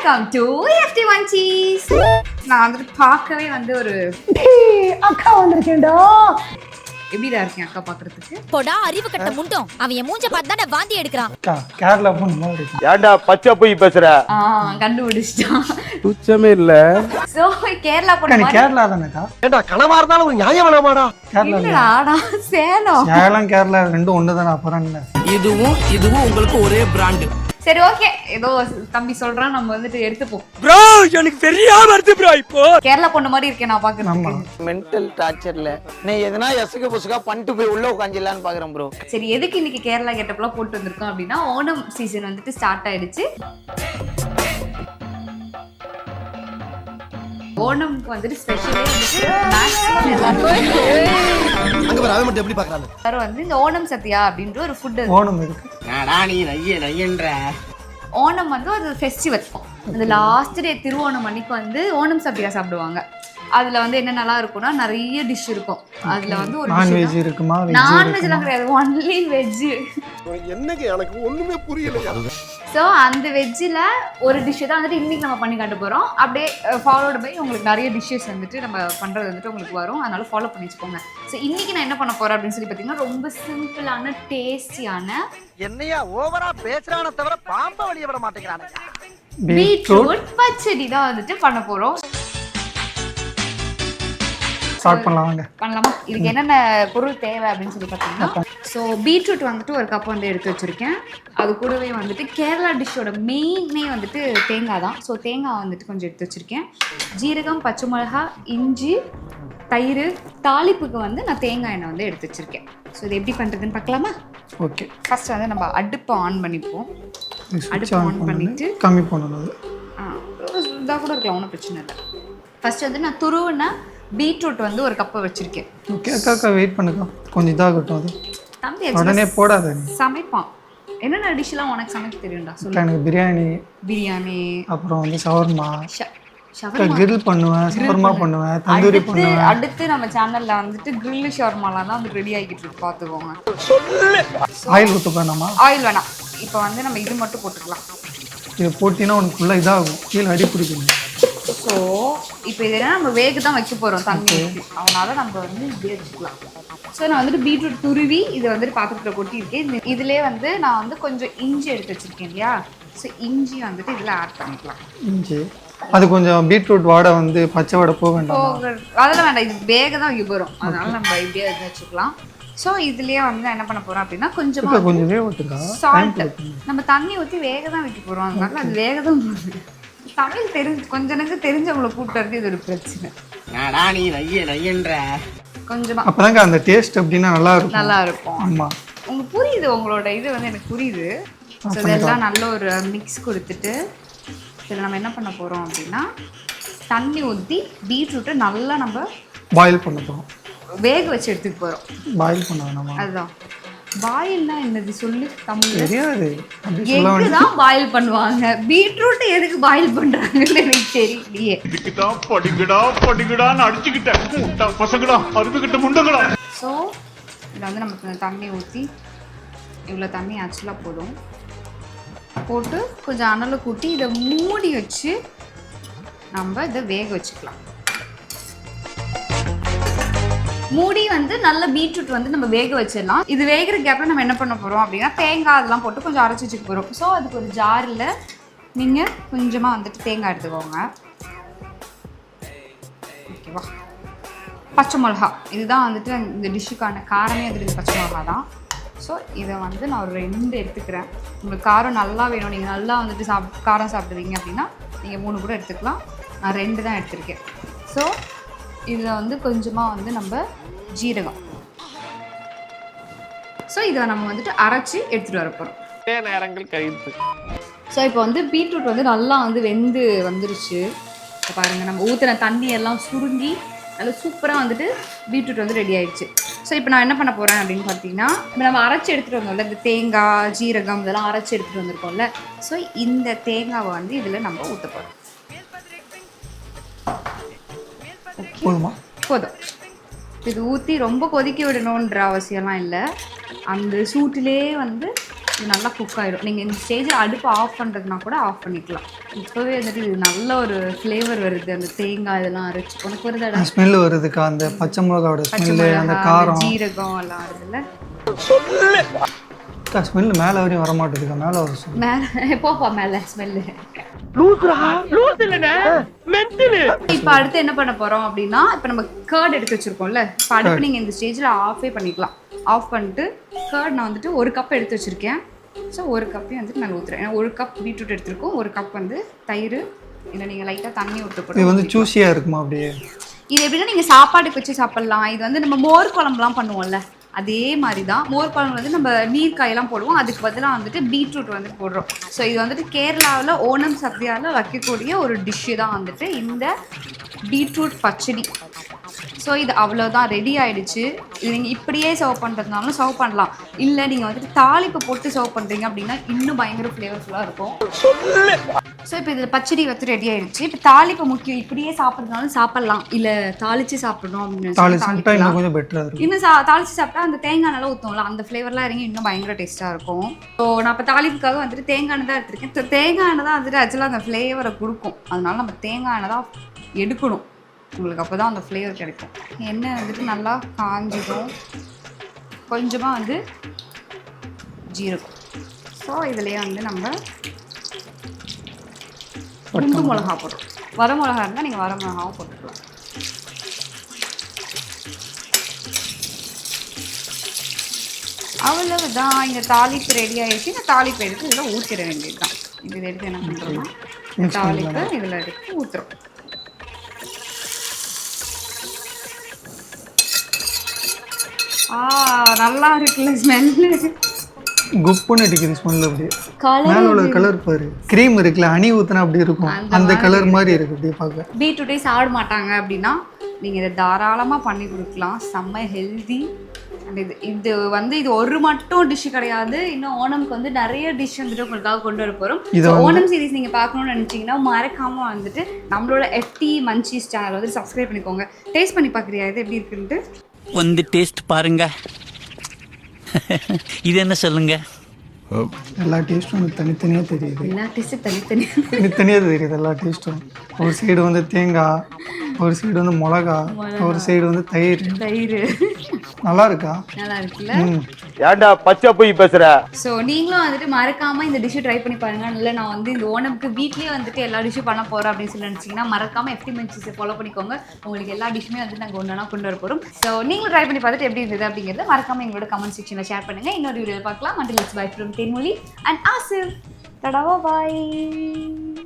Welcome to FT1 Cheese. நான் வந்துட்டு பார்க்கவே வந்து ஒரு அக்கா வந்திருக்கேன்டா. எப்படிடா இருக்கேன் அக்கா பாக்குறதுக்கு? போடா அறிவு கட்ட முண்டோம். அவன் என் மூஞ்ச பார்த்து தானே வாந்தி எடுக்கிறான். அக்கா கேரளா பொண்ணு மாதிரி இருக்கு. ஏன்டா பச்சை போய் பேசுற? கண்டுபிடிச்சிட்டான். துச்சமே இல்ல. சோ கேரளா அக்கா பொண்ணு நீ மாதிரி. கேரளா தானேக்கா? ஏன்டா கனவா இருந்தாலும் ஒரு நியாயம் வேணாமாடா? கேரளா இல்ல. இல்லடா சேலம். சேலம் கேரளா ரெண்டும் ஒண்ணுதானே, அப்புறம் என்ன? இதுவும் உங்களுக்கு ஒரே பிராண்ட். சரி ஓகே, ஏதோ தம்பி சொல்றான், நம்ம வந்துட்டு எடுத்துப்போம். ப்ரோ எனக்கு தெரியாம வருது ப்ரோ. இப்போ கேரளா பொண்ணு மாதிரி இருக்கேன் நான் ஆமா. பாக்குறதுக்கு. மென்டல் டார்ச்சர்ல நீ எதனா எசுக்கு புசுக்கா பண்ணிட்டு போய் உள்ள உட்காந்துலான்னு பாக்குறேன் ப்ரோ. சரி, எதுக்கு இன்னைக்கு கேரளா கெட்டப்லாம் போட்டு வந்திருக்கோம் அப்படின்னா, ஓணம் சீசன் வந்துட்டு ஸ்டார்ட் ஆயிடுச்சு. ஓணம்க்கு வந்துட்டு ஸ்பெஷலே வந்துட்டு மேக்ஸிமம் எல்லாரும் வந்து இந்த ஓணம் சத்யா அப்படின்ற ஒரு ஃபுட். ஓணம் இருக்கு. ஓணம் வந்து ஒரு ஃபெஸ்டிவல். அந்த லாஸ்ட் டே திருவோணம் அன்னைக்கு வந்து ஓணம் சத்யா சாப்பிடுவாங்க. அதுல வந்து என்ன நல்லா இருக்கும்னா நிறைய டிஷ் இருக்கும். அதுல வந்து ஒரு நான்வெஜ் இருக்குமா? நான்வெஜ்லாம் கிடையாது, ஒன்லி வெஜ். என்னங்க எனக்கு ஒண்ணுமே புரியலையா? ஸோ அந்த வெஜ்ஜில் ஒரு டிஷ்ஷை தான் வந்துட்டு இன்றைக்கி நம்ம பண்ணி காட்ட போகிறோம். அப்படியே ஃபாலோடு பை உங்களுக்கு நிறைய டிஷ்ஷஸ் வந்துட்டு நம்ம பண்ணுறது வந்துட்டு உங்களுக்கு வரும். அதனால் ஃபாலோ பண்ணி வச்சுக்கோங்க. ஸோ இன்றைக்கி நான் என்ன பண்ண போகிறேன் அப்படின்னு சொல்லி பார்த்தீங்கன்னா, ரொம்ப சிம்பிளான டேஸ்டியான என்னையா ஓவரா பேசுறான தவிர பாம்ப வெளிய விட மாட்டேங்கிறானே. பீட்ரூட் பச்சடி தான் வந்துட்டு பண்ண போகிறோம். ஸ்டார்ட் பண்ணலாம் வாங்க. பண்ணலாமா? இதுக்கு என்னென்ன பொருள் தேவை அப்படின்னு சொல்லி பார்த்தீங்கன்னா, ஸோ பீட்ரூட் வந்துட்டு ஒரு கப் வந்து எடுத்து வச்சுருக்கேன். அது கூடவே வந்துட்டு கேரளா டிஷ்ஷோட மெயினே வந்துட்டு தேங்காய் தான். ஸோ தேங்காய் வந்துட்டு கொஞ்சம் எடுத்து வச்சுருக்கேன். ஜீரகம், பச்சை மிளகா, இஞ்சி, தயிர், தாளிப்புக்கு வந்து நான் தேங்காய் எண்ணெய் வந்து எடுத்து வச்சுருக்கேன். ஸோ இது எப்படி பண்ணுறதுன்னு பார்க்கலாமா? ஓகே. ஃபர்ஸ்ட் வந்து நம்ம அடுப்பை ஆன் பண்ணிப்போம். அடுப்பு ஆன் பண்ணிவிட்டு கம்மி பண்ணணும். இதாக கூட இருக்கலாம், ஒன்றும் பிரச்சனை இல்லை. ஃபர்ஸ்ட் வந்து நான் துருவுன பீட்ரூட் வந்து ஒரு கப்பை வச்சுருக்கேன். ஓகே அக்கா வெயிட் பண்ணுக்கா, கொஞ்சம் இதாகட்டும். அது தம்பி உடனே போடாத. சமைப்பான். என்னென்ன டிஷ்லாம் உனக்கு சமைக்க தெரியும்டா சொல்லு. எனக்கு பிரியாணி, அப்புறம் வந்து ஷவர்மா, ஷவர்மா கிரில் பண்ணுவேன், ஷவர்மா பண்ணுவேன், தந்தூரி பண்ணுவேன். அடுத்து நம்ம சேனல்ல வந்துட்டு கிரில் ஷவர்மாலாம் தான் வந்து ரெடி ஆகிட்டு இருக்கு, பார்த்துக்கோங்க. ஆயில் ஊற்ற வேணாமா? ஆயில் வேணாம். இப்போ வந்து நம்ம இது மட்டும் போட்டுக்கலாம். இது போட்டினா உனக்கு ஃபுல்லாக இதாகும், கீழே அடி பிடிக்கணும். ஸோ இப்போ இதெல்லாம் நம்ம வேக தான் வைக்க போகிறோம் தண்ணி, அதனால நம்ம வந்து இப்படியே வச்சுக்கலாம். ஸோ நான் வந்துட்டு பீட்ரூட் துருவி இதை வந்துட்டு பாத்திரத்தில் கொட்டியிருக்கேன். இதிலே வந்து நான் வந்து கொஞ்சம் இஞ்சி எடுத்து வச்சுருக்கேன் இல்லையா? ஸோ இஞ்சி வந்துட்டு இதில் ஆட் பண்ணிக்கலாம். இஞ்சி அது கொஞ்சம் பீட்ரூட் வாடை வந்து பச்சை வாடை போக வேண்டாம். அதெல்லாம் வேண்டாம், இது வேக தான் வைக்க போகிறோம், அதனால நம்ம இப்படியே எடுத்து வச்சுக்கலாம். ஸோ இதுலேயே வந்து நான் என்ன பண்ண போகிறோம் அப்படின்னா, கொஞ்சமாக கொஞ்சம் வேக சால்ட், நம்ம தண்ணி ஊற்றி வேக தான் வைக்க போகிறோம், அதனால அது வேக தான் போகுது. தமிழ் கொஞ்சம் தெரிஞ்சவங்களை கூப்பிட்டு இது ஒரு பிரச்சனை. கொஞ்சமா அப்பதாங்க அந்த டேஸ்ட் அப்படின்னா நல்லா இருக்கும். ஆமா, உங்களுக்கு புரியுது, உங்களோட இது வந்து எனக்கு புரியுது. ஸோ இதெல்லாம் நல்ல ஒரு மிக்ஸ் கொடுத்துட்டு இதில் நம்ம என்ன பண்ண போகிறோம் அப்படின்னா, தண்ணி ஊற்றி பீட்ரூட்டை நல்லா நம்ம பாயில் பண்ண போகிறோம், வேக வச்சு எடுத்துக்க போகிறோம். பாயில் பண்ண வேணாமா? அதுதான் பாயில்னா என்னது சொல்லு தமிழ். தெரியாது. எக்கு தான் பாயில் பண்ணுவாங்க, பீட்ரூட் எதுக்கு பாயில் பண்றாங்கன்னு எனக்கு தெரியலையே. இதுக்குதான் படிங்கடான்னு அடிச்சுக்கிட்டேன் பசங்களா, அறுத்துக்கிட்ட முண்டங்களா. ஸோ இதில் வந்து நமக்கு தண்ணி ஊற்றி, இவ்வளோ தண்ணி ஆக்சுவலாக போதும், போட்டு கொஞ்சம் அனலை கூட்டி இதை மூடி வச்சு நம்ம இதை வேக வச்சுக்கலாம். மூடி வந்து நல்ல பீட்ரூட் வந்து நம்ம வேக வச்சிடலாம். இது வேகிற கேப்பில் நம்ம என்ன பண்ண போகிறோம் அப்படின்னா, தேங்காய் அதெல்லாம் போட்டு கொஞ்சம் அரைச்சி வச்சுக்க போகிறோம். ஸோ அதுக்கு ஒரு ஜாரில் நீங்கள் கொஞ்சமாக வந்துட்டு தேங்காய் எடுத்துக்கோங்க. ஓகேவா? பச்சை மிளகா, இதுதான் வந்துட்டு இந்த டிஷ்ஷுக்கான காரமே வந்துட்டு பச்சை மிளகா தான். ஸோ இதை வந்து நான் ஒரு 2 எடுத்துக்கிறேன். உங்களுக்கு காரம் நல்லா வேணும், நீங்கள் நல்லா வந்துட்டு காரம் சாப்பிடுவீங்க அப்படின்னா நீங்கள் 3 கூட எடுத்துக்கலாம். நான் 2 தான் எடுத்திருக்கேன். ஸோ இதில் வந்து கொஞ்சமாக வந்து நம்ம ஜீரகம், ஸோ இதை நம்ம வந்துட்டு அரைச்சி எடுத்துகிட்டு வர போகிறோம். நேரங்கள் கழித்து. ஸோ இப்போ வந்து பீட்ரூட் வந்து நல்லா வந்து வெந்து வந்துருச்சு. இப்போ பாருங்கள், நம்ம ஊற்றின தண்ணி எல்லாம் சுருங்கி நல்லா சூப்பராக வந்துட்டு பீட்ரூட் வந்து ரெடி ஆயிடுச்சு. ஸோ இப்போ நான் என்ன பண்ண போகிறேன் அப்படின்னு பார்த்தீங்கன்னா, இப்போ நம்ம அரைச்சி எடுத்துகிட்டு வந்தோம்ல, இந்த தேங்காய், ஜீரகம் இதெல்லாம் அரைச்சி எடுத்துகிட்டு வந்திருக்கோம்ல, ஸோ இந்த தேங்காவை வந்து இதில் நம்ம ஊற்ற போகிறோம். போதும். இது ஊற்றி ரொம்ப கொதிக்க விடணுன்ற அவசியம்லாம் இல்லை. அந்த சூட்டிலே வந்து இது நல்லா குக் ஆகிடும். நீங்கள் இந்த ஸ்டேஜில் அடுப்பு ஆஃப் பண்ணுறதுனா கூட ஆஃப் பண்ணிக்கலாம். இப்போவே வந்துட்டு இது நல்ல ஒரு ஃப்ளேவர் வருது, அந்த தேங்காய் இதெல்லாம் அரைச்சி உனக்கு வருதாடா ஸ்மெல்லு வருதுக்கா, அந்த பச்சை மிளகாவோட பச்சை ஸ்மெல்லு, அந்த மிளகா காரம் ஜீரகம் எல்லாம் வருதுல்ல. ஸ்மெல்லு மேலே வரையும் வர மாட்டேதுக்கா, மேலே வர சொல்லு. மேலே போப்பா மேலே ஸ்மெல்லு. இப்போ அடுத்து என்ன பண்ண போகிறோம் அப்படின்னா, இப்போ நம்ம கர்ட் எடுத்து வச்சுருக்கோம்ல, இப்போ அடுப்பு நீங்கள் இந்த ஸ்டேஜில் ஆஃபே பண்ணிக்கலாம். ஆஃப் பண்ணிட்டு கர்ட் நான் வந்துட்டு 1 கப் எடுத்து வச்சுருக்கேன். ஸோ 1 கப்பையும் வந்துட்டு நான் ஊற்றுறேன். ஏன்னா 1 கப் பீட்ரூட் எடுத்துருக்கோம், 1 கப் வந்து தயிர். இல்லை நீங்கள் லைட்டாக தண்ணி ஊற்றக்கூடாது. இது வந்து ஜூஸியாக இருக்குமா அப்படியே? இது எப்படின்னா நீங்கள் சாப்பாட்டுக்கு வச்சு சாப்பிட்லாம். இது வந்து நம்ம மோர் குழம்புலாம் பண்ணுவோம்ல, அதே மாதிரி தான். மோர் குழம்பு வந்து நம்ம நீர்க்காயெல்லாம் போடுவோம், அதுக்கு பதிலாக வந்துட்டு பீட்ரூட் வந்துட்டு போடுறோம். ஸோ இது வந்துட்டு கேரளாவில் ஓணம் சத்யாவில் வைக்கக்கூடிய ஒரு டிஷ்ஷு தான் வந்துட்டு இந்த பீட்ரூட் பச்சடி. ஸோ இது அவ்வளோதான், ரெடி ஆகிடுச்சு. இது நீங்கள் இப்படியே சர்வ் பண்ணுறதுனாலும் சர்வ் பண்ணலாம். இல்லை நீங்கள் வந்துட்டு தாளிப்பு போட்டு சர்வ் பண்ணுறீங்க அப்படின்னா இன்னும் பயங்கர ஃப்ளேவர்ஃபுல்லாக இருக்கும். ஸோ இப்போ இதில் பச்சடி வந்து ரெடி ஆகிடுச்சு. இப்போ தாளிப்பு முக்கியம், இப்படியே சாப்பிட்றதுனாலும் சாப்பிட்லாம், இல்லை தாளித்து சாப்பிடணும் அப்படின்னு தாளிச்சு இன்னும் கொஞ்சம் பெட்டராக இருக்கும். இன்னும் தாளித்து சாப்பிட்டா அந்த தேங்காய் நல்லா ஊற்றும்ல, அந்த ஃப்ளேவர்லாம் இறங்கி இன்னும் பயங்கர டேஸ்ட்டாக இருக்கும். ஸோ நான் இப்போ தாளிப்புக்காக வந்துட்டு தேங்காய் எண்ணெய் தான் எடுத்திருக்கேன். தேங்காய் எண்ணெய் தான் வந்துட்டு ஆக்சுவலாக அந்த ஃப்ளேவரை கொடுக்கும். அதனால நம்ம தேங்காய் எண்ணெய் தான் எடுக்கணும், உங்களுக்கு அப்போ தான் அந்த ஃப்ளேவர் கிடைக்கும். எண்ணெய் வந்துட்டு நல்லா காஞ்சிடும். கொஞ்சமாக வந்து ஜீரகம். ஸோ இதுலேயே வந்து நம்ம குண்டு மிளகா போடுறோம். வர மிளகா இருந்தால் நீங்கள் வர மிளகாவும் போட்டுக்கலாம். அவ்வளவுதான், இந்த தாளிப்பு ரெடி ஆகிடுச்சு. இந்த தாளிப்பு எடுத்து இதில் ஊற்றிட வேண்டியது தான். இதை எடுத்து என்ன பண்ணுறோம்னா தாளிப்பு இதில் எடுத்து ஊற்றுறோம். நல்லா இருக்குல்ல ஸ்மெல்லு, குப்புன்னு அடிக்குது ஸ்மெல். அப்படியே கலர் மேலே உள்ள கலர் பாரு, க்ரீம் இருக்குல்ல, ஹனி ஊற்றினா அப்படி இருக்கும், அந்த கலர் மாதிரி இருக்குது அப்படியே பார்க்க. பீட்ரூட்டே சாப்பிட மாட்டாங்க அப்படின்னா நீங்கள் இதை தாராளமாக பண்ணி கொடுக்கலாம், செம்ம ஹெல்தி. அண்ட் இது வந்து இது ஒரு மட்டும் டிஷ்ஷு கிடையாது. இன்னும் ஓணம்க்கு வந்து நிறைய டிஷ் வந்துட்டு உங்களுக்காக கொண்டு வர போகிறோம். ஓணம் சீரிஸ் நீங்கள் பார்க்கணும்னு நினச்சிங்கன்னா மறக்காமல் வந்துட்டு நம்மளோட FT மன்ச்சீஸ் சேனல் வந்து சப்ஸ்கிரைப் பண்ணிக்கோங்க. டேஸ்ட் பண்ணி பார்க்குறியா இது எப்படி இருக்குன்ட்டு? வந்து டேஸ்ட் பாருங்க. இது என்ன சொல்லுங்க? எல்லா டேஸ்ட்டும் வந்து தனித்தனியாக தெரியுது. எல்லா டேஸ்ட்டும் தனித்தனியாக தெரியுது எல்லா டேஸ்ட்டும். ஒரு சைடு வந்து தேங்காய், ஒரு சைடு வந்து மிளகா, ஒரு சைடு வந்து தயிர். நல்லா இருக்கா? நல்லா இருக்குல்ல? ஏன்டா பச்சை போய் பேசுற? ஸோ நீங்களும் வந்துட்டு மறக்காம இந்த டிஷ்ஷை ட்ரை பண்ணி பாருங்க. இல்லை நான் வந்து இந்த ஓணம்க்கு வீட்லேயே வந்துட்டு எல்லா டிஷ்ஷும் பண்ண போகிறேன் அப்படின்னு சொல்லி நினச்சிங்கன்னா மறக்காம FT மன்ச்சீஸை ஃபாலோ பண்ணிக்கோங்க. உங்களுக்கு எல்லா டிஷ்ஷுமே வந்து நாங்கள் ஒன்றா கொண்டு வர போகிறோம். ஸோ நீங்களும் ட்ரை பண்ணி பார்த்துட்டு எப்படி இருந்தது அப்படிங்கிறத மறக்காம எங்களோட கமெண்ட் செக்ஷனில் ஷேர் பண்ணுங்க. இன்னொரு வீடியோவில் பார்க்கலாம். Until it's bye from Tenmoli and Asif. Tada, bye.